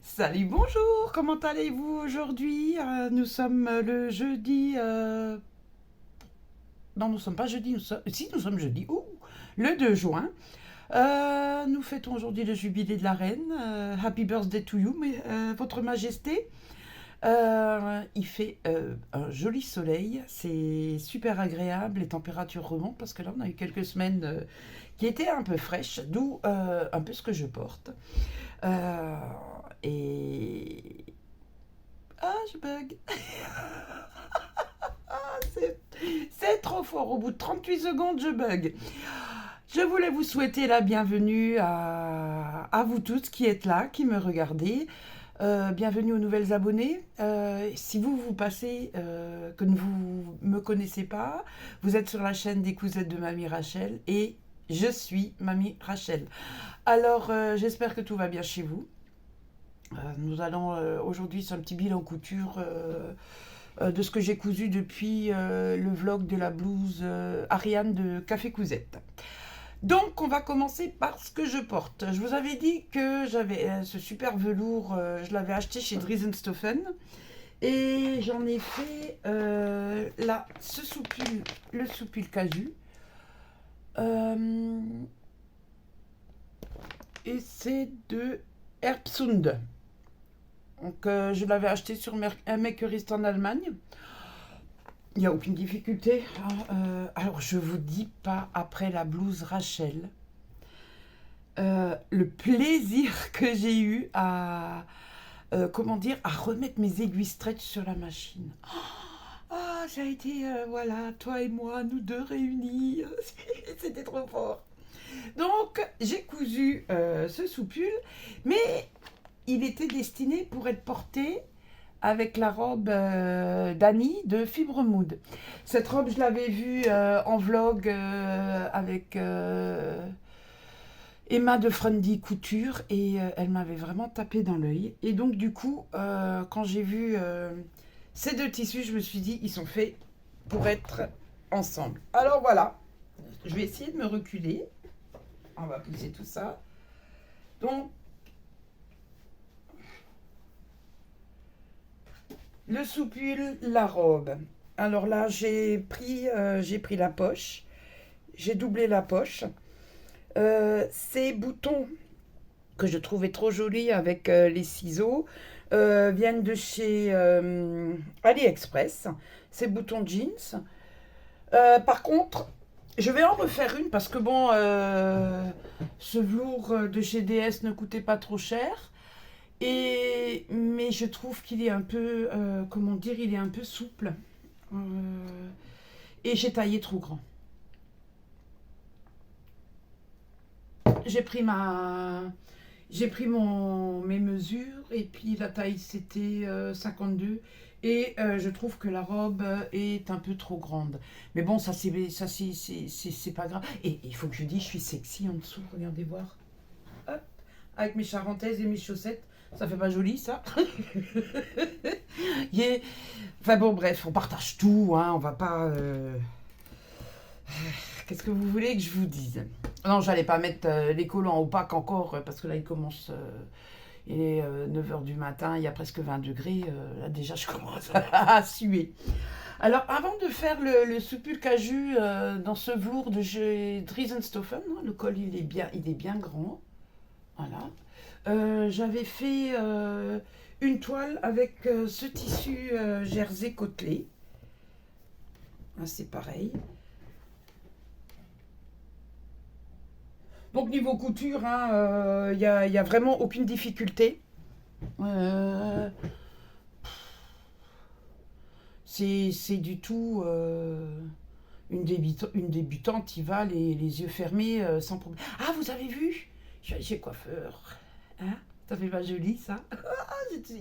Salut, bonjour, comment allez-vous aujourd'hui? Nous sommes le jeudi. Non, nous sommes pas jeudi, si nous sommes jeudi, ouh, le 2 juin. Nous fêtons aujourd'hui le jubilé de la reine. Happy birthday to you, votre majesté. Il fait un joli soleil, c'est super agréable, les températures remontent parce que là on a eu quelques semaines qui étaient un peu fraîches, d'où un peu ce que je porte. Euh, et Ah, je bug. C'est c'est trop fort. Au bout de 38 secondes, je bug. Je voulais vous souhaiter la bienvenue à vous tous qui êtes là, qui me regardez. Bienvenue aux nouvelles abonnés. Si vous passez, que vous ne me connaissez pas, vous êtes sur la chaîne des Cousettes de Mamie Rachel et je suis Mamie Rachel. Alors, j'espère que tout va bien chez vous. Nous allons aujourd'hui sur un petit bilan couture de ce que j'ai cousu depuis le vlog de la blouse Ariane de Café Cousette. Donc on va commencer par ce que je porte. Je vous avais dit que j'avais ce super velours, je l'avais acheté chez Driesenstoffen et j'en ai fait là ce soupule, le soupule casu. Euh, et c'est de Herbsund. Donc je l'avais acheté sur Makerist en Allemagne. Il n'y a aucune difficulté. Alors je vous dis pas après la blouse Rachel. Le plaisir que j'ai eu à comment dire à remettre mes aiguilles stretch sur la machine. Ah, ça a été voilà, toi et moi, nous deux réunis. C'était trop fort. Donc j'ai cousu ce soupule, mais il était destiné pour être porté avec la robe d'Annie de Fibre Mood. Cette robe, je l'avais vue en vlog avec Emma de Fundy Couture et elle m'avait vraiment tapé dans l'œil. Et donc du coup, quand j'ai vu ces deux tissus, je me suis dit, ils sont faits pour être ensemble. Alors voilà, je vais essayer de me reculer. On va pousser tout ça. Donc, le soupule, la robe. Alors là, j'ai pris la poche. J'ai doublé la poche. Ces boutons que je trouvais trop jolis avec les ciseaux viennent de chez AliExpress. Ces boutons jeans. Par contre, je vais en refaire une parce que bon, ce velours de chez DS ne coûtait pas trop cher. Mais je trouve qu'il est un peu, comment dire, il est un peu souple. Euh, et j'ai taillé trop grand. J'ai pris ma, j'ai pris mes mesures et puis la taille c'était 52 et je trouve que la robe est un peu trop grande. Mais bon, c'est pas grave. Et il faut que je dise, je suis sexy en dessous. Regardez voir. Hop, avec mes charentaises et mes chaussettes. Ça fait pas joli, ça. Yeah. Enfin bon, bref, on partage tout, hein, on va pas. Qu'est-ce que vous voulez que je vous dise? Non, j'allais pas mettre les collants opaques encore, parce que là, il commence. Il est 9 h du matin, il y a presque 20 degrés. Là, déjà, je commence à suer. Alors, avant de faire le soupul caju dans ce velours de chez Driesenstoffen, hein, le col, il est bien grand. Voilà. J'avais fait une toile avec ce tissu jersey côtelé. Ah, c'est pareil. Donc niveau couture, il hein, n'y a vraiment aucune difficulté. Euh, c'est du tout une débutante qui va les yeux fermés sans problème. Ah, vous avez vu? Je suis allée chez le coiffeur. Hein, ça fait pas joli ça?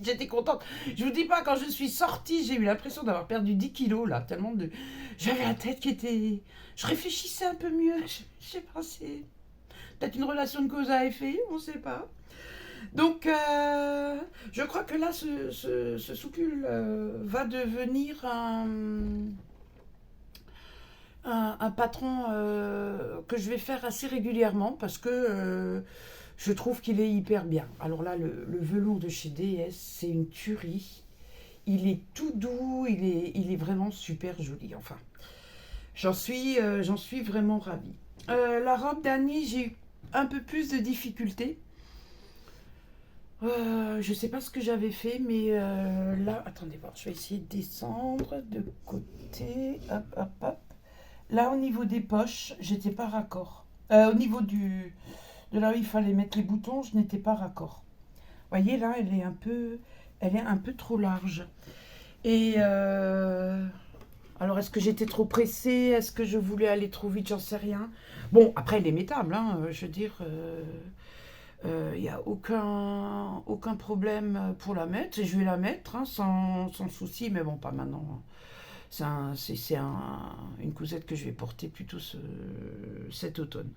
J'étais contente. Je vous dis pas, quand je suis sortie, j'ai eu l'impression d'avoir perdu 10 kilos là, tellement de. J'avais la tête qui était. Je réfléchissais un peu mieux. Je sais pas, c'est peut-être une relation de cause à effet, on sait pas. Donc, je crois que là, ce soupule va devenir un patron que je vais faire assez régulièrement parce que Je trouve qu'il est hyper bien. Alors là, le velours de chez DS, c'est une tuerie. Il est tout doux, il est vraiment super joli. Enfin, j'en suis vraiment ravie. La robe d'Annie, j'ai eu un peu plus de difficultés. Je sais pas ce que j'avais fait, mais là, attendez voir, je vais essayer de descendre de côté. Hop, hop, hop. Là, au niveau des poches, j'étais pas raccord. Au niveau de là où il fallait mettre les boutons, je n'étais pas raccord. Vous voyez, là, elle est un peu trop large. Et alors, est-ce que j'étais trop pressée? Est-ce que je voulais aller trop vite? J'en sais rien. Bon, après, elle est métable, hein, je veux dire. Il n'y a aucun problème pour la mettre. Et je vais la mettre hein, sans souci, mais bon, pas maintenant. Une cousette que je vais porter plutôt cet automne.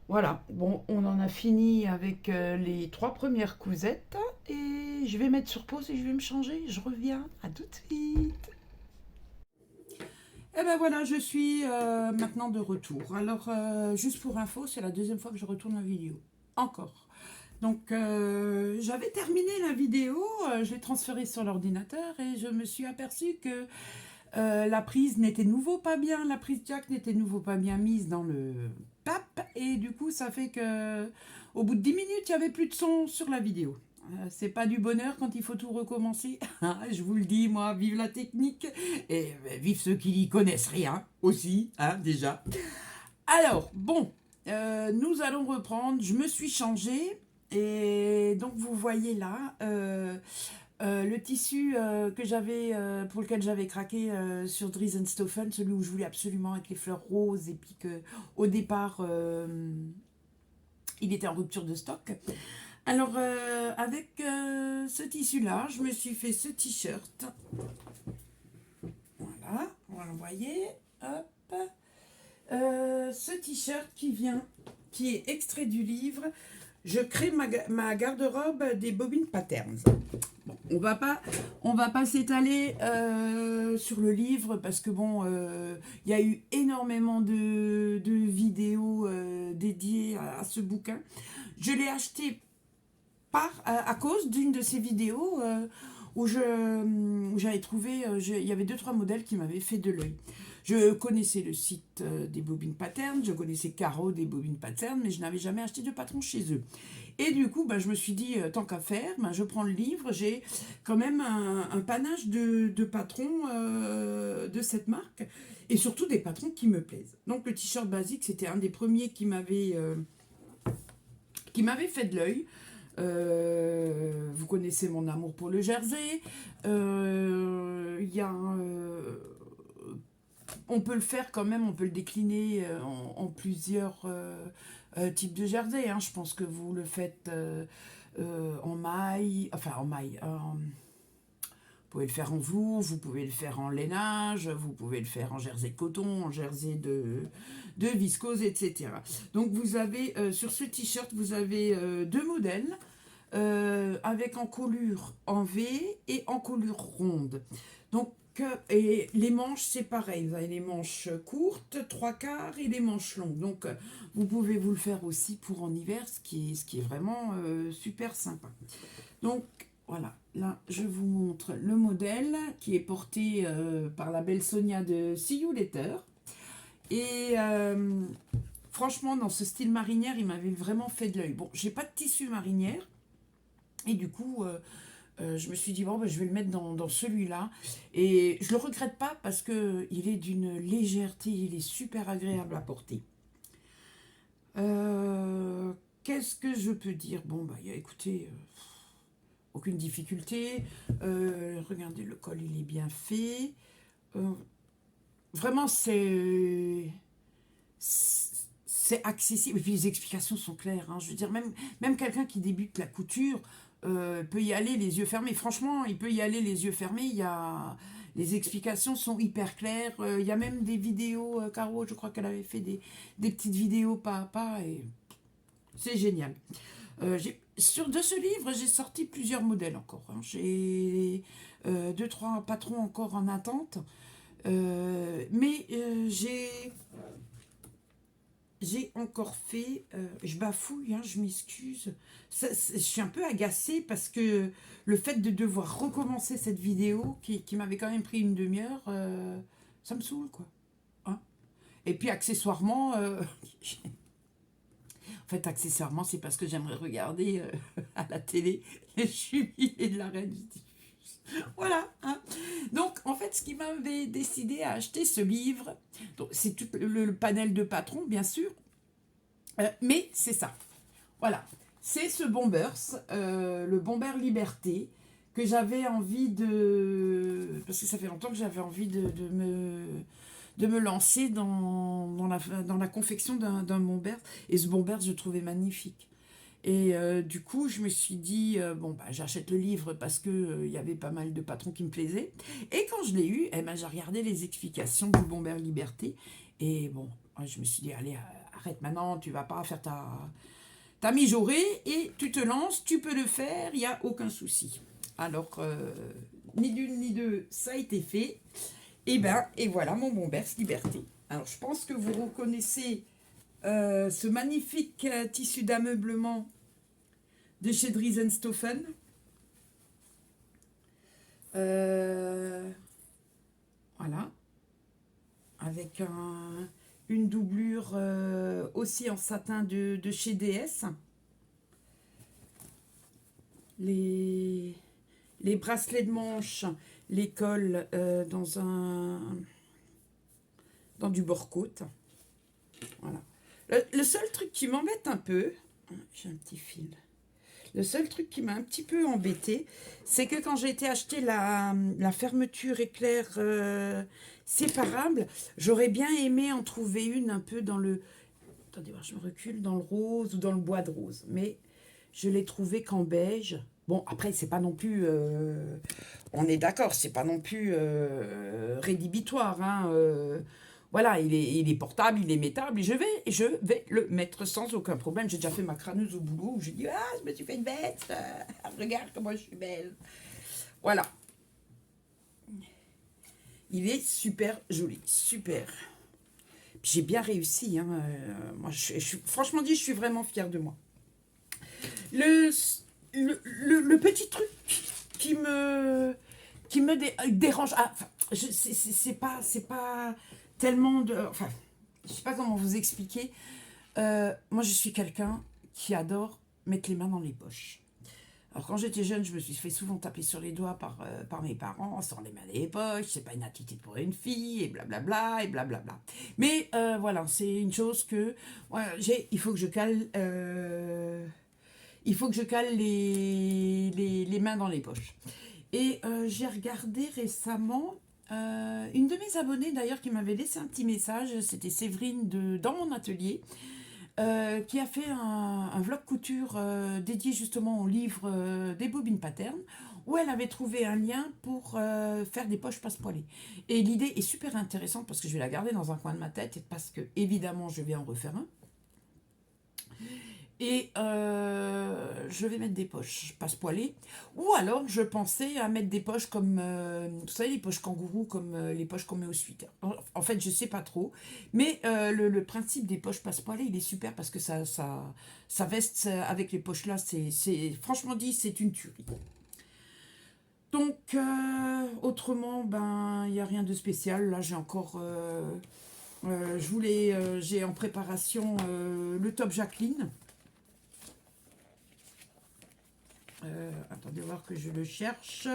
Voilà, bon, on en a fini avec les 3 premières cousettes et je vais mettre sur pause et je vais me changer. Je reviens, à tout de suite. Et ben voilà, je suis maintenant de retour. Alors, juste pour info, c'est la deuxième fois que je retourne la vidéo. Encore. Donc, j'avais terminé la vidéo, je l'ai transférée sur l'ordinateur et je me suis aperçue que la prise n'était nouveau pas bien, la prise jack n'était nouveau pas bien mise dans le PAP et du coup, ça fait que au bout de 10 minutes, il n'y avait plus de son sur la vidéo. C'est pas du bonheur quand il faut tout recommencer. Je vous le dis, moi, vive la technique et vive ceux qui n'y connaissent rien aussi, hein, déjà. Alors, bon, nous allons reprendre. Je me suis changée et donc vous voyez là le tissu que j'avais pour lequel j'avais craqué sur Driesenstoffen, celui où je voulais absolument avec les fleurs roses et puis que au départ il était en rupture de stock. Alors avec ce tissu là, je me suis fait ce t-shirt. Voilà, on va l'envoyer. Hop. Ce t-shirt qui est extrait du livre Je crée ma garde-robe des bobines patterns. Bon, on va pas s'étaler sur le livre parce que bon, il y a eu énormément de vidéos dédiées à ce bouquin. Je l'ai acheté à cause d'une de ces vidéos où j'avais trouvé, il y avait 2-3 modèles qui m'avaient fait de l'œil. Je connaissais le site des bobines patterns, je connaissais Caro des bobines patterns, mais je n'avais jamais acheté de patron chez eux. Et du coup, je me suis dit, tant qu'à faire, je prends le livre, j'ai quand même un panache de patrons de cette marque, et surtout des patrons qui me plaisent. Donc le t-shirt basique, c'était un des premiers qui m'avait fait de l'œil. Vous connaissez mon amour pour le jersey. On peut le faire quand même, on peut le décliner en plusieurs types de jersey. Hein. Je pense que vous le faites en maille, enfin en maille. Vous pouvez le faire en velours, vous pouvez le faire en lainage, vous pouvez le faire en jersey coton, en jersey de viscose, etc. Donc vous avez, sur ce t-shirt, vous avez 2 modèles, avec encolure en V et encolure ronde. Donc, et les manches, c'est pareil, vous avez les manches courtes, 3/4 et les manches longues. Donc, vous pouvez vous le faire aussi pour en hiver, ce qui est vraiment super sympa. Donc, voilà, là, je vous montre le modèle qui est porté par la belle Sonia de See You Later. Et franchement, dans ce style marinière, il m'avait vraiment fait de l'œil. Bon, j'ai pas de tissu marinière. Et du coup, je me suis dit, bon, je vais le mettre dans celui-là. Et je le regrette pas parce qu'il est d'une légèreté, il est super agréable à porter. Qu'est-ce que je peux dire? Bon, écoutez, aucune difficulté. Regardez, le col, il est bien fait. Vraiment, c'est accessible. Et puis les explications sont claires. Hein. Je veux dire, même quelqu'un qui débute la couture peut y aller les yeux fermés. Franchement, il peut y aller les yeux fermés. Les explications sont hyper claires. Il y a même des vidéos. Caro, je crois qu'elle avait fait des petites vidéos pas à pas. Et c'est génial. De ce livre, j'ai sorti plusieurs modèles encore. Hein. J'ai 2-3 patrons encore en attente. Mais j'ai j'ai encore fait, je bafouille, hein, je m'excuse. Je suis un peu agacée parce que le fait de devoir recommencer cette vidéo qui m'avait quand même pris une demi-heure, ça me saoule, quoi. Hein. Et puis accessoirement, en fait, accessoirement, c'est parce que j'aimerais regarder à la télé les jubilés de la reine. Voilà. Hein. Donc, en fait, ce qui m'avait décidé à acheter ce livre, c'est tout le panel de patrons, bien sûr, mais c'est ça. Voilà. C'est ce Bombers, le Bomber Liberté, que j'avais envie de... Parce que ça fait longtemps que j'avais envie de me lancer dans la confection d'un Bombers. Et ce Bombers, je trouvais magnifique. Et du coup, je me suis dit, bon, bah, j'achète le livre parce que il y avait pas mal de patrons qui me plaisaient. Et quand je l'ai eu, eh ben, j'ai regardé les explications du Bomber Liberté. Et bon, je me suis dit, allez, arrête maintenant, tu vas pas faire ta mijaurée et tu te lances, tu peux le faire, il n'y a aucun souci. Alors, ni d'une ni deux, ça a été fait. Et voilà mon Bombers Liberté. Alors, je pense que vous reconnaissez ce magnifique tissu d'ameublement de chez Driesenstoffen. Voilà. Avec une doublure aussi en satin de chez DS. Les bracelets de manche, les cols dans du bord-côte. Voilà. Le seul truc qui m'embête un peu, j'ai un petit fil. Le seul truc qui m'a un petit peu embêté, c'est que quand j'ai été acheter la fermeture éclair séparable, j'aurais bien aimé en trouver une un peu dans le... Attendez, je me recule, dans le rose ou dans le bois de rose. Mais je l'ai trouvé qu'en beige. Bon, après, c'est pas non plus... on est d'accord, c'est pas non plus rédhibitoire. Hein, voilà, il est portable, il est mettable, et je vais le mettre sans aucun problème. J'ai déjà fait ma crâneuse au boulot, où j'ai dit, ah, je me suis fait une bête, regarde comment je suis belle. Voilà. Il est super joli, super. Puis j'ai bien réussi, hein, moi, franchement dit, je suis vraiment fière de moi. Le petit truc qui me dérange, c'est pas tellement de... Enfin, je sais pas comment vous expliquer. Moi, je suis quelqu'un qui adore mettre les mains dans les poches. Alors, quand j'étais jeune, je me suis fait souvent taper sur les doigts par mes parents, sans les mains dans les poches, c'est pas une attitude pour une fille, et blablabla, et blablabla. Mais voilà, c'est une chose que... Voilà, il faut que je cale... il faut que je cale les mains dans les poches. Et j'ai regardé récemment une de mes abonnées d'ailleurs qui m'avait laissé un petit message, c'était Séverine dans mon atelier, qui a fait un vlog couture dédié justement au livre des bobines pattern, où elle avait trouvé un lien pour faire des poches passe-poilées. Et l'idée est super intéressante parce que je vais la garder dans un coin de ma tête, parce que évidemment je vais en refaire un. Et je vais mettre des poches passe-poilées. Ou alors, je pensais à mettre des poches comme, vous savez, les poches kangourou, comme les poches qu'on met au sweater. En fait, je sais pas trop. Mais le principe des poches passe-poilées, il est super parce que ça veste avec les poches là, franchement dit, c'est une tuerie. Donc, autrement, ben, il n'y a rien de spécial. Là, j'ai encore... j'ai en préparation le top Jacqueline. Attendez voir que je le cherche.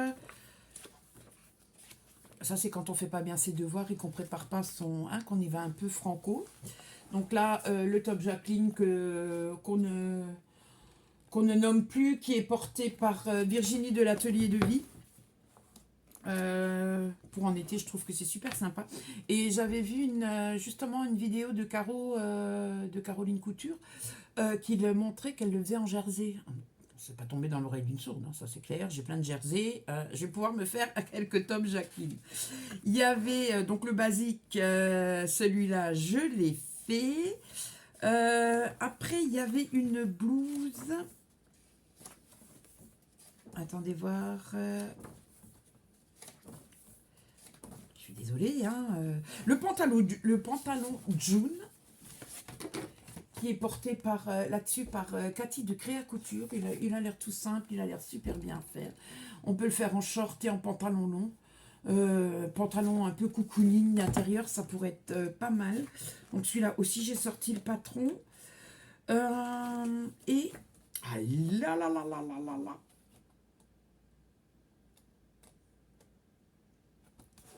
Ça, c'est quand on fait pas bien ses devoirs et qu'on prépare pas qu'on y va un peu franco. Donc là, le top Jacqueline qu'on ne nomme plus, qui est porté par Virginie de l'Atelier de Vie. Pour en été, je trouve que c'est super sympa. Et j'avais vu justement une vidéo de Caroline Couture qui le montrait qu'elle le faisait en jersey. C'est pas tombé dans l'oreille d'une sourde, hein, ça c'est clair. J'ai plein de jerseys. Je vais pouvoir me faire quelques tops Jacqueline. Il y avait donc le basique, celui-là, je l'ai fait. Après, il y avait une blouse. Attendez voir. Je suis désolée. Hein, le pantalon June. qui est porté par là-dessus par Cathy de Créa Couture. Il a l'air tout simple, il a l'air super bien fait. On peut le faire en short et en pantalon long. Pantalon un peu cocooning d'intérieur, ça pourrait être pas mal. Donc celui-là aussi, j'ai sorti le patron. Et... Ah là là là là là là là.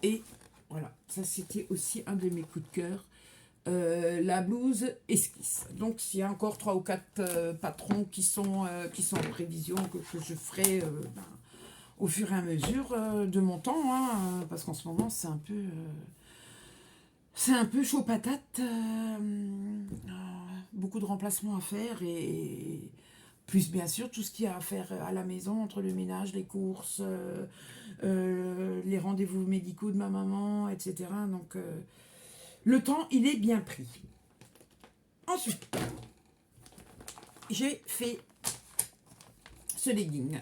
Et voilà, ça c'était aussi un de mes coups de cœur. La blouse esquisse. Donc il y a encore 3 ou 4 patrons qui sont en prévision, que je ferai au fur et à mesure de mon temps, hein, parce qu'en ce moment c'est un peu chaud patate, beaucoup de remplacements à faire et plus bien sûr tout ce qu'il y a à faire à la maison entre le ménage, les courses, les rendez-vous médicaux de ma maman, etc. Donc le temps il est bien pris. Ensuite, j'ai fait ce legging.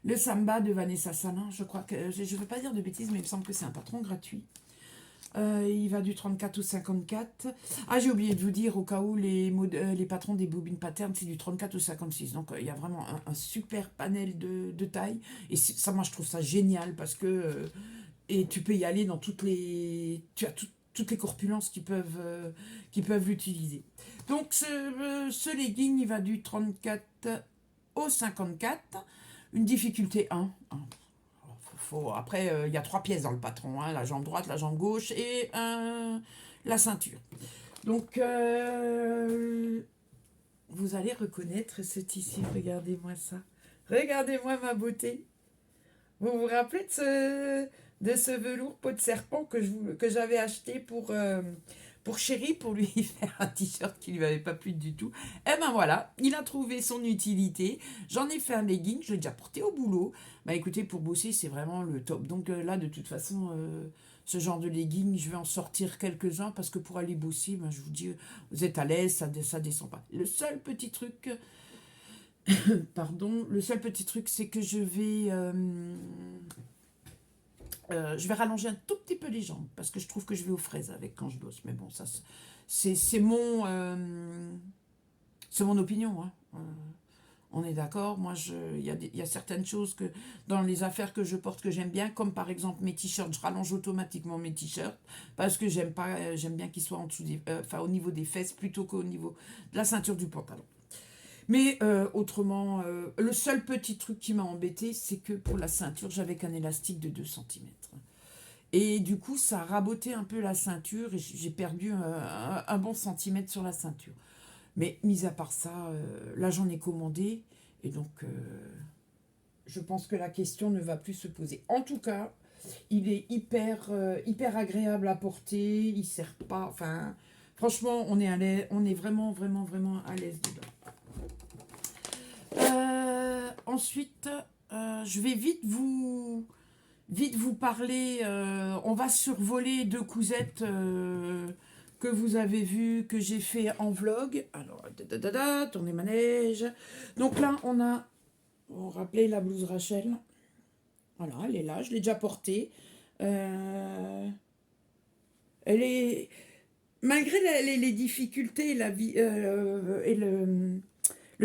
Le Samba de Vanessa Salin, je crois que, je ne veux pas dire de bêtises, mais il me semble que c'est un patron gratuit. Il va du 34 au 54. Ah, j'ai oublié de vous dire, au cas où les patrons des bobines patterns, c'est du 34 au 56. Donc, il y a vraiment un super panel de taille. Et ça, moi, je trouve ça génial parce que... et tu peux y aller dans toutes les... Tu as toutes les corpulences qui peuvent l'utiliser. Donc, ce legging, il va du 34 au 54. Une difficulté 1. Après, il y a 3 pièces dans le patron, hein, la jambe droite, la jambe gauche et la ceinture. Donc, vous allez reconnaître ce tissu. Regardez-moi ça. Regardez-moi ma beauté. Vous vous rappelez de ce velours peau de serpent que j'avais acheté pour Chéri, pour lui faire un t-shirt qui lui avait pas plu du tout. Et ben voilà, il a trouvé son utilité. J'en ai fait un legging, je l'ai déjà porté au boulot. Bah écoutez, pour bosser, c'est vraiment le top. Donc là, de toute façon, ce genre de legging, je vais en sortir quelques-uns parce que pour aller bosser, ben, je vous dis, vous êtes à l'aise, ça descend pas. Le seul petit truc, pardon, le seul petit truc, c'est que je vais rallonger un tout petit peu les jambes parce que je trouve que je vais aux fraises avec quand je bosse. Mais bon, ça, c'est mon opinion. Hein. On est d'accord. Moi, il y a certaines choses que dans les affaires que je porte que j'aime bien, comme par exemple mes t-shirts. Je rallonge automatiquement mes t-shirts parce que j'aime bien qu'ils soient en dessous au niveau des fesses plutôt qu'au niveau de la ceinture du pantalon. Mais autrement, le seul petit truc qui m'a embêté, c'est que pour la ceinture, j'avais qu'un élastique de 2 cm. Et du coup, ça a raboté un peu la ceinture et j'ai perdu un bon centimètre sur la ceinture. Mais mis à part ça, là j'en ai commandé et donc je pense que la question ne va plus se poser. En tout cas, il est hyper agréable à porter, il ne sert pas, enfin franchement on est vraiment à l'aise dedans. Ensuite, je vais vite vous parler. On va survoler 2 cousettes que vous avez vues, que j'ai fait en vlog. Alors, tournez manège. Donc là, vous rappelez la blouse Rachel. Voilà, elle est là. Je l'ai déjà portée. Elle est... Malgré les difficultés et le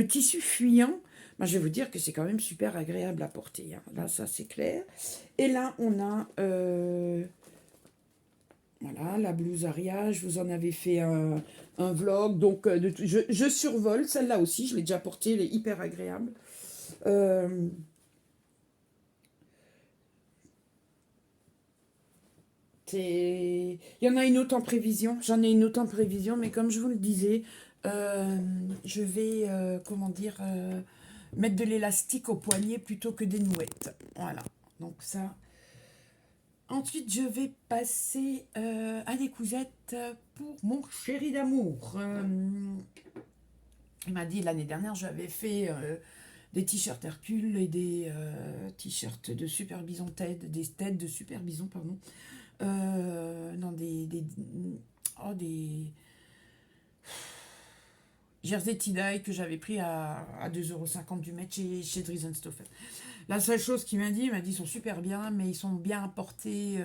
tissu fuyant, moi, je vais vous dire que c'est quand même super agréable à porter. Hein. Là, ça, c'est clair. Et là, on a voilà, la blouse Aria. Je vous en avais fait un vlog. Donc, je survole. Celle-là aussi, je l'ai déjà portée. Elle est hyper agréable. Il y en a une autre en prévision. J'en ai une autre en prévision. Mais comme je vous le disais, je vais, comment dire... mettre de l'élastique au poignet plutôt que des nouettes. Voilà, donc ça. Ensuite, je vais passer à des cousettes pour mon chéri d'amour. Il m'a dit l'année dernière, j'avais fait des t-shirts Hercule et des t-shirts de Super Bison Ted, des têtes de Super Bison, pardon. Non, des jersey tie-dye que j'avais pris à 2,50 € du mètre chez Driesen-Stoffen. La seule chose qu'il m'a dit, ils sont super bien, mais ils sont bien portés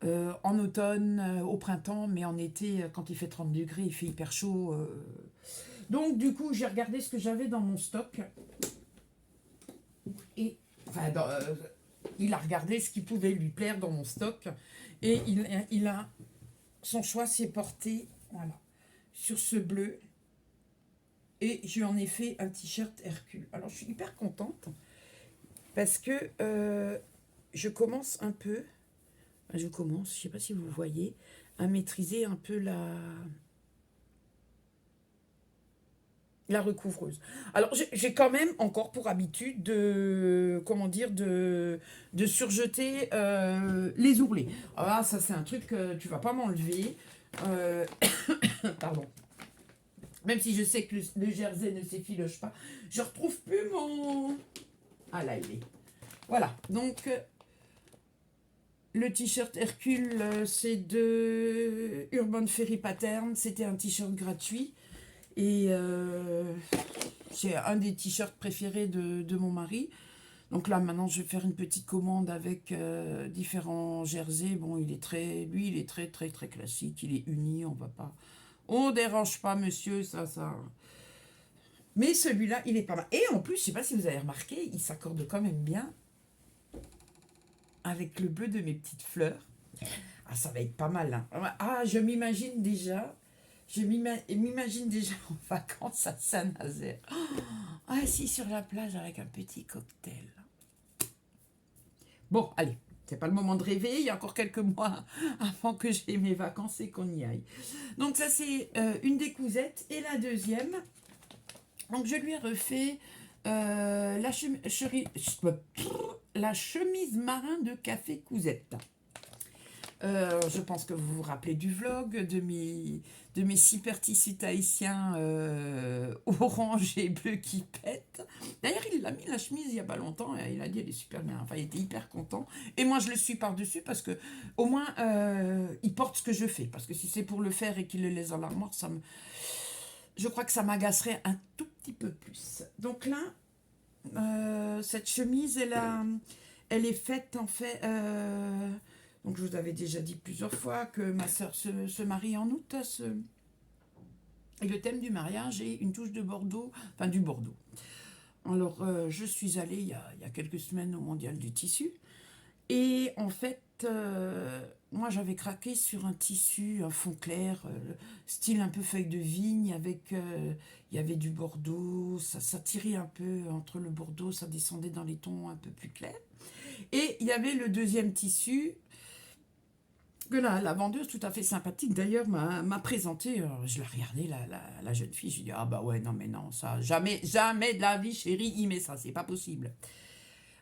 en automne, au printemps, mais en été, quand il fait 30 degrés, il fait hyper chaud. Donc du coup, j'ai regardé ce que j'avais dans mon stock. Et enfin, il a regardé ce qui pouvait lui plaire dans mon stock. Et son choix s'est porté, voilà, sur ce bleu. Et je lui en ai fait un t-shirt Hercule. Alors je suis hyper contente parce que je commence un peu, je ne sais pas si vous voyez, à maîtriser un peu la recouvreuse. Alors j'ai quand même encore pour habitude de, comment dire, de surjeter les ourlets. Alors là, ça c'est un truc que tu vas pas m'enlever. Euh, pardon. Même si je sais que le jersey ne s'effiloche pas, je retrouve plus mon... Ah là, il est. Voilà, donc le t-shirt Hercule, c'est de Urban Ferry Pattern. C'était un t-shirt gratuit. Et c'est un des t-shirts préférés de mon mari. Donc là, maintenant, je vais faire une petite commande avec différents jerseys. Bon, il est très, très, très classique. Il est uni, on va pas... On dérange pas, monsieur, ça... Mais celui-là, il est pas mal. Et en plus, je sais pas si vous avez remarqué, il s'accorde quand même bien avec le bleu de mes petites fleurs. Ah, ça va être pas mal, hein. Ah, je m'imagine déjà... Je m'imagine déjà en vacances à Saint-Nazaire. Assis sur la plage avec un petit cocktail. Bon, allez, c'est pas le moment de rêver. Il y a encore quelques mois avant que j'ai mes vacances et qu'on y aille. Donc ça, c'est une des cousettes. Et la deuxième, donc je lui ai refait la chemise marin de café cousette. Je pense que vous vous rappelez du vlog, de mes super tissus tahitiens orange et bleu qui pètent. D'ailleurs, il a mis la chemise il n'y a pas longtemps et il a dit elle est super bien. Enfin, il était hyper content. Et moi, je le suis par-dessus parce que au moins, il porte ce que je fais. Parce que si c'est pour le faire et qu'il le laisse dans l'armoire, je crois que ça m'agacerait un tout petit peu plus. Donc là, cette chemise, elle est faite en fait... donc je vous avais déjà dit plusieurs fois que ma soeur se marie en août. Et le thème du mariage est une touche de Bordeaux, enfin du Bordeaux. Alors je suis allée il y a quelques semaines au Mondial du Tissu. Et en fait, moi j'avais craqué sur un tissu, un fond clair, style un peu feuille de vigne, avec, il y avait du Bordeaux, ça tirait un peu entre le Bordeaux, ça descendait dans les tons un peu plus clairs. Et il y avait le deuxième tissu, que la vendeuse tout à fait sympathique d'ailleurs m'a présenté. Je l'ai regardé, la jeune fille, je lui ai dit ah bah ouais non mais non, ça jamais de la vie chérie il met ça, c'est pas possible.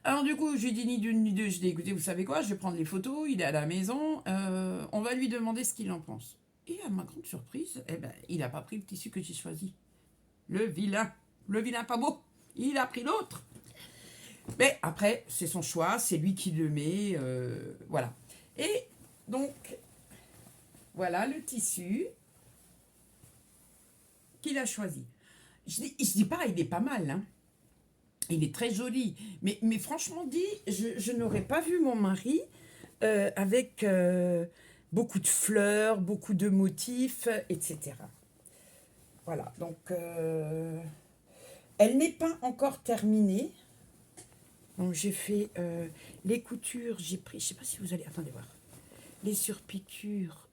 Alors du coup je lui dis ni d'une ni deux, je dis écoutez vous savez quoi, je vais prendre les photos, il est à la maison, on va lui demander ce qu'il en pense. Et à ma grande surprise, eh ben, il n'a pas pris le tissu que j'ai choisi. Le vilain pas beau, il a pris l'autre. Mais après c'est son choix, c'est lui qui le met, voilà. Et donc, voilà le tissu qu'il a choisi. Je dis pas, il est pas mal, hein. Il est très joli. Mais franchement dit, je n'aurais pas vu mon mari avec beaucoup de fleurs, beaucoup de motifs, etc. Voilà, donc elle n'est pas encore terminée. Donc j'ai fait les coutures, j'ai pris, je sais pas si vous allez, attendez voir, les surpiqûres.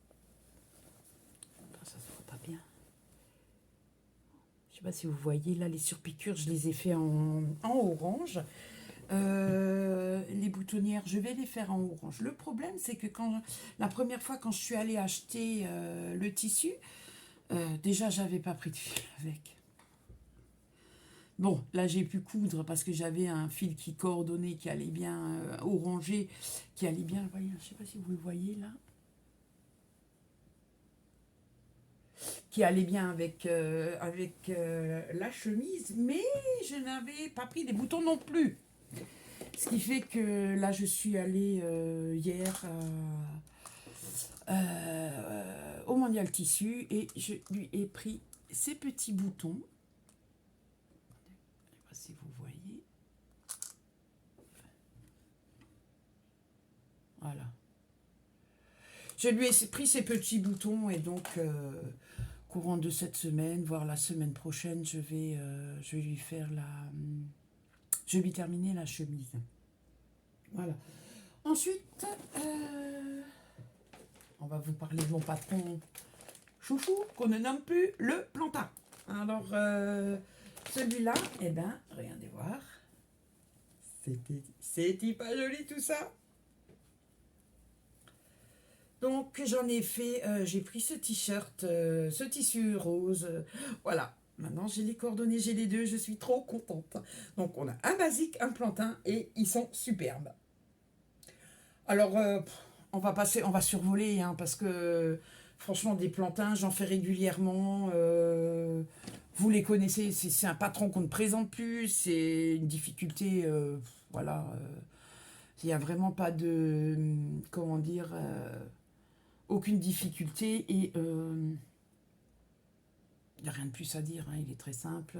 Ça se voit pas bien. Je sais pas si vous voyez là les surpiqûres, je les ai fait en orange. Les boutonnières, je vais les faire en orange. Le problème, c'est que la première fois quand je suis allée acheter le tissu, déjà j'avais pas pris de fil avec. Bon, là j'ai pu coudre parce que j'avais un fil qui coordonnait, qui allait bien, orangé, qui allait bien. Voyez, je sais pas si vous le voyez là. Qui allait bien avec la chemise, mais je n'avais pas pris des boutons non plus. Ce qui fait que là, je suis allée hier au Mondial Tissu et je lui ai pris ces petits boutons. Je ne sais pas si vous voyez. Voilà. Je lui ai pris ses petits boutons et donc, courant de cette semaine, voire la semaine prochaine, je vais lui faire je vais lui terminer la chemise. Voilà. Ensuite, on va vous parler de mon patron chouchou, qu'on ne nomme plus le plantain. Alors, celui-là, eh ben, regardez voir. C'était pas joli tout ça. Donc, j'en ai fait, j'ai pris ce t-shirt, ce tissu rose. Voilà. Maintenant, j'ai les coordonnées, j'ai les deux, je suis trop contente. Donc, on a un basique, un plantain, et ils sont superbes. Alors, on va survoler, hein, parce que franchement, des plantains, j'en fais régulièrement. Vous les connaissez, c'est un patron qu'on ne présente plus, c'est une difficulté, voilà. Il n'y a vraiment pas de, comment dire, aucune difficulté et il n'y a rien de plus à dire, hein, il est très simple.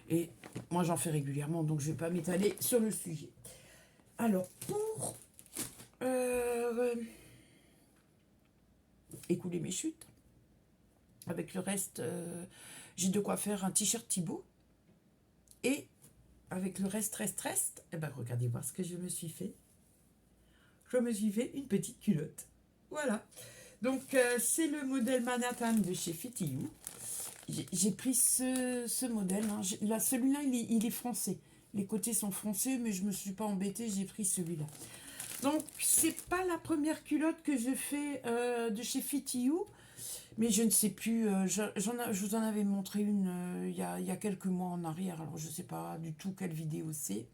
Et moi, j'en fais régulièrement, donc je ne vais pas m'étaler sur le sujet. Alors, pour écouler mes chutes, avec le reste, j'ai de quoi faire un t-shirt Thibaut. Et avec le reste, eh ben, regardez voir ce que je me suis fait. Je me suis fait une petite culotte. Voilà. Donc, c'est le modèle Manhattan de chez Fit You. J'ai pris ce modèle. Hein. Là, celui-là, il est français. Les côtés sont français, mais je ne me suis pas embêtée. J'ai pris celui-là. Donc, c'est pas la première culotte que je fais de chez Fit You. Mais je ne sais plus. Je vous en avais montré une il y a quelques mois en arrière. Alors, je ne sais pas du tout quelle vidéo c'est.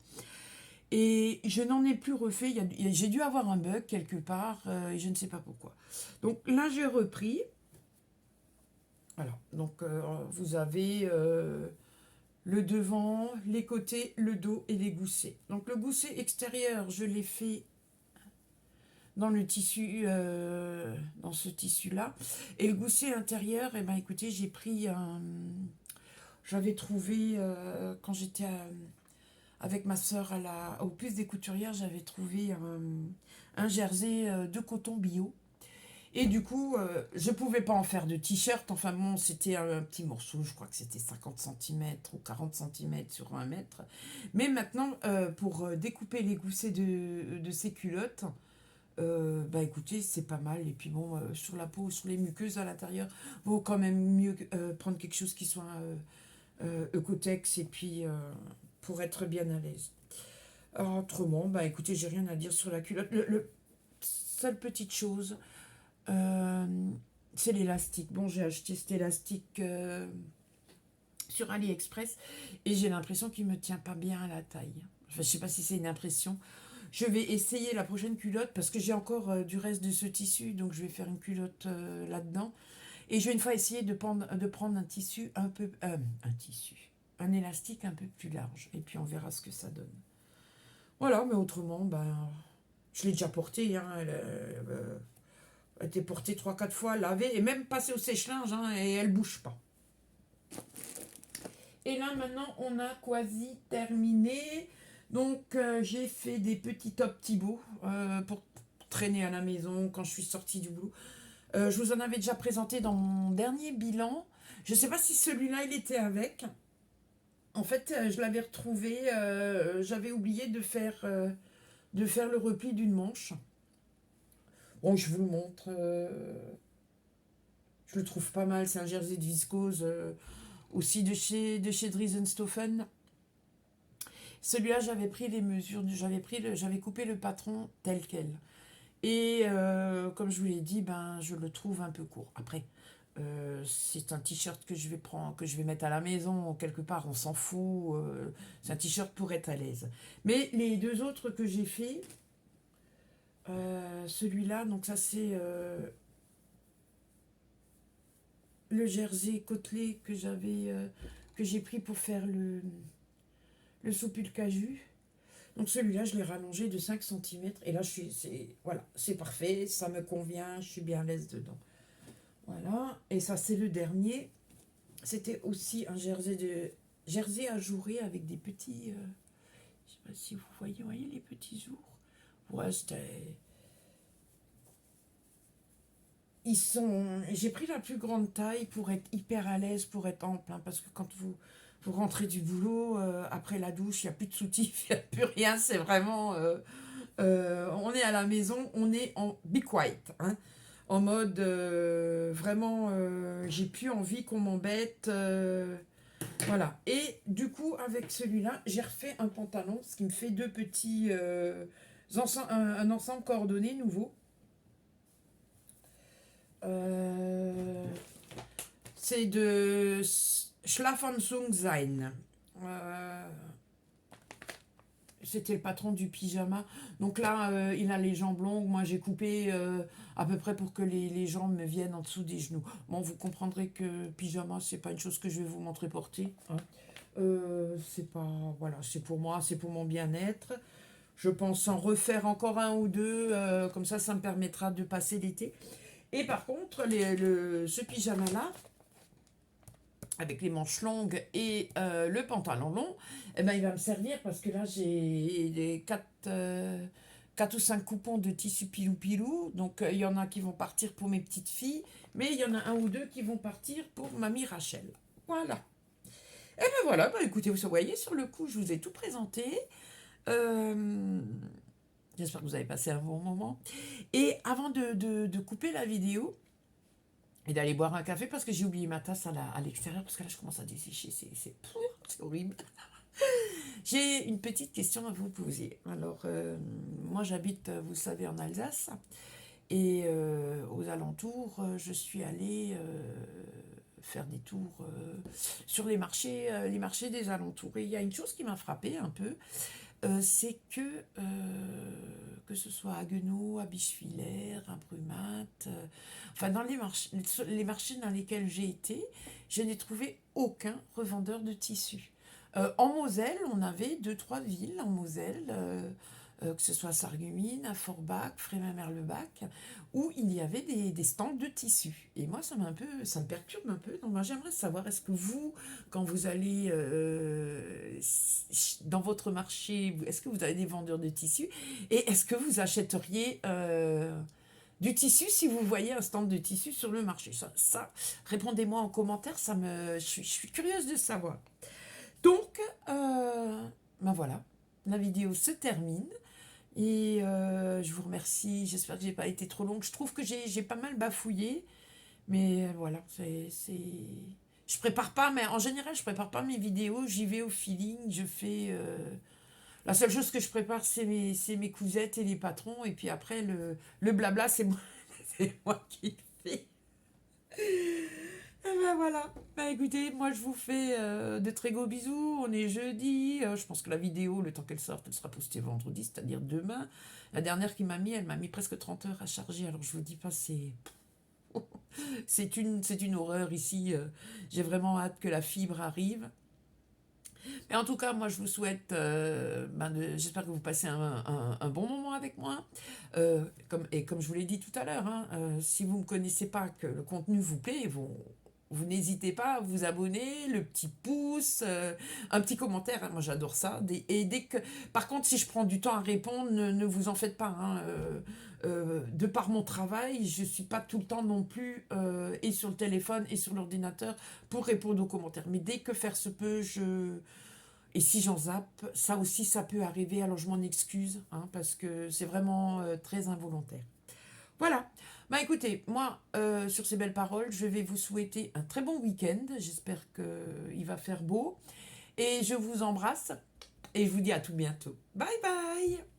Et je n'en ai plus refait. J'ai dû avoir un bug quelque part et je ne sais pas pourquoi. Donc là, j'ai repris. Voilà. Donc vous avez le devant, les côtés, le dos et les goussets. Donc le gousset extérieur, je l'ai fait dans le tissu, dans ce tissu-là. Et le gousset intérieur, eh ben, écoutez, j'ai pris j'avais trouvé quand j'étais avec ma soeur au Puce des Couturières, j'avais trouvé un jersey de coton bio. Et du coup, je ne pouvais pas en faire de t-shirt. Enfin bon, c'était un petit morceau, je crois que c'était 50 cm ou 40 cm sur 1 mètre. Mais maintenant, pour découper les goussets de ces culottes, bah écoutez, c'est pas mal. Et puis bon, sur la peau, sur les muqueuses à l'intérieur, vaut quand même mieux prendre quelque chose qui soit Eucotex et puis pour être bien à l'aise. Autrement, bah écoutez, j'ai rien à dire sur la culotte. Le seule petite chose, c'est l'élastique. Bon, j'ai acheté cet élastique sur AliExpress et j'ai l'impression qu'il me tient pas bien à la taille. Enfin, je sais pas si c'est une impression. Je vais essayer la prochaine culotte parce que j'ai encore du reste de ce tissu, donc je vais faire une culotte là-dedans. Et je vais une fois essayer de prendre un tissu un élastique un peu plus large. Et puis on verra ce que ça donne. Voilà, mais autrement, ben, je l'ai déjà portée. Hein, elle a été portée 3-4 fois, lavée et même passée au sèche-linge, hein, et elle bouge pas. Et là, maintenant, on a quasi terminé. Donc, j'ai fait des petits tops Thibaut pour traîner à la maison quand je suis sortie du boulot. Je vous en avais déjà présenté dans mon dernier bilan. Je ne sais pas si celui-là, il était avec. En fait, je l'avais retrouvé. J'avais oublié de faire le repli d'une manche. Bon, je vous le montre. Je le trouve pas mal. C'est un jersey de viscose. Aussi de chez Driesenstoffen. Celui-là, j'avais pris les mesures. J'avais coupé le patron tel quel. Et comme je vous l'ai dit, ben, je le trouve un peu court. Après, c'est un t-shirt que je vais mettre à la maison, quelque part, on s'en fout. C'est un t-shirt pour être à l'aise. Mais les deux autres que j'ai fait, celui-là, donc ça c'est le jersey côtelé que j'ai pris pour faire le soupul caju. Donc celui-là, je l'ai rallongé de 5 cm. Et là, voilà, c'est parfait, ça me convient, je suis bien à l'aise dedans. Voilà, et ça c'est le dernier. C'était aussi un jersey ajouré avec des petits... je sais pas si vous voyez les petits jours. Ouais, c'était... J'ai pris la plus grande taille pour être hyper à l'aise, pour être ample, hein, parce que quand vous rentrez du boulot, après la douche, il n'y a plus de soutif, il n'y a plus rien, c'est vraiment... on est à la maison, on est en be quiet, hein, en mode vraiment, j'ai plus envie qu'on m'embête, voilà. Et du coup, avec celui-là, j'ai refait un pantalon, ce qui me fait deux petits un ensemble coordonné nouveau. C'est de Schlafanzug sein. C'était le patron du pyjama. Donc là, il a les jambes longues. Moi, j'ai coupé à peu près pour que les jambes me viennent en dessous des genoux. Bon, vous comprendrez que pyjama, c'est pas une chose que je vais vous montrer porter, hein. C'est pas... Voilà, c'est pour moi, c'est pour mon bien-être. Je pense en refaire encore un ou deux. Comme ça me permettra de passer l'été. Et par contre, ce pyjama-là, avec les manches longues et le pantalon long, eh ben, il va me servir parce que là, j'ai les 4 ou 5 coupons de tissu pilou-pilou. Donc, il y en a qui vont partir pour mes petites filles, mais il y en a un ou deux qui vont partir pour mamie Rachel. Voilà. Et ben voilà, ben, écoutez, vous voyez, sur le coup, je vous ai tout présenté. J'espère que vous avez passé un bon moment. Et avant de couper la vidéo et d'aller boire un café, parce que j'ai oublié ma tasse à l'extérieur, parce que là je commence à dessécher, c'est horrible. J'ai une petite question à vous poser. Alors, moi j'habite, vous le savez, en Alsace. Et aux alentours, je suis allée faire des tours sur les marchés des alentours. Et il y a une chose qui m'a frappée un peu, c'est que ce soit à Haguenau, à Bischwiller, à Brumat, enfin dans les marchés dans lesquels j'ai été, je n'ai trouvé aucun revendeur de tissus. En Moselle, on avait 2-3 villes en Moselle, que ce soit à Sarreguemines, à Forbach, Frémin-Merlebach, où il y avait des stands de tissus. Et moi, ça me perturbe un peu. Donc moi, j'aimerais savoir, est-ce que vous, quand vous allez dans votre marché, est-ce que vous avez des vendeurs de tissus? Et est-ce que vous achèteriez du tissu si vous voyez un stand de tissu sur le marché? Ça répondez-moi en commentaire, je suis curieuse de savoir. Donc, ben voilà, la vidéo se termine. Et je vous remercie, j'espère que j'ai pas été trop longue. Je trouve que j'ai pas mal bafouillé, mais voilà, je prépare pas, mais en général, je prépare pas mes vidéos, j'y vais au feeling, je fais... La seule chose que je prépare, c'est mes cousettes et les patrons, et puis après, le blabla, c'est moi, c'est moi qui le fais. Et ben voilà, bah écoutez, moi je vous fais de très gros bisous, on est jeudi, je pense que la vidéo, le temps qu'elle sorte, elle sera postée vendredi, c'est-à-dire demain. La dernière elle m'a mis presque 30 heures à charger, alors je vous dis pas, c'est une horreur ici, j'ai vraiment hâte que la fibre arrive. Mais en tout cas, moi je vous souhaite, j'espère que vous passez un bon moment avec moi. Comme je vous l'ai dit tout à l'heure, hein, si vous ne me connaissez pas, que le contenu vous plaît, vous n'hésitez pas à vous abonner, le petit pouce, un petit commentaire, hein, moi j'adore ça. Par contre, si je prends du temps à répondre, ne vous en faites pas, hein, de par mon travail, je ne suis pas tout le temps non plus et sur le téléphone et sur l'ordinateur pour répondre aux commentaires. Mais dès que faire se peut, et si j'en zappe, ça aussi ça peut arriver, alors je m'en excuse, hein, parce que c'est vraiment très involontaire. Voilà, bah écoutez, moi, sur ces belles paroles, je vais vous souhaiter un très bon week-end. J'espère qu'il va faire beau. Et je vous embrasse et je vous dis à tout bientôt. Bye bye!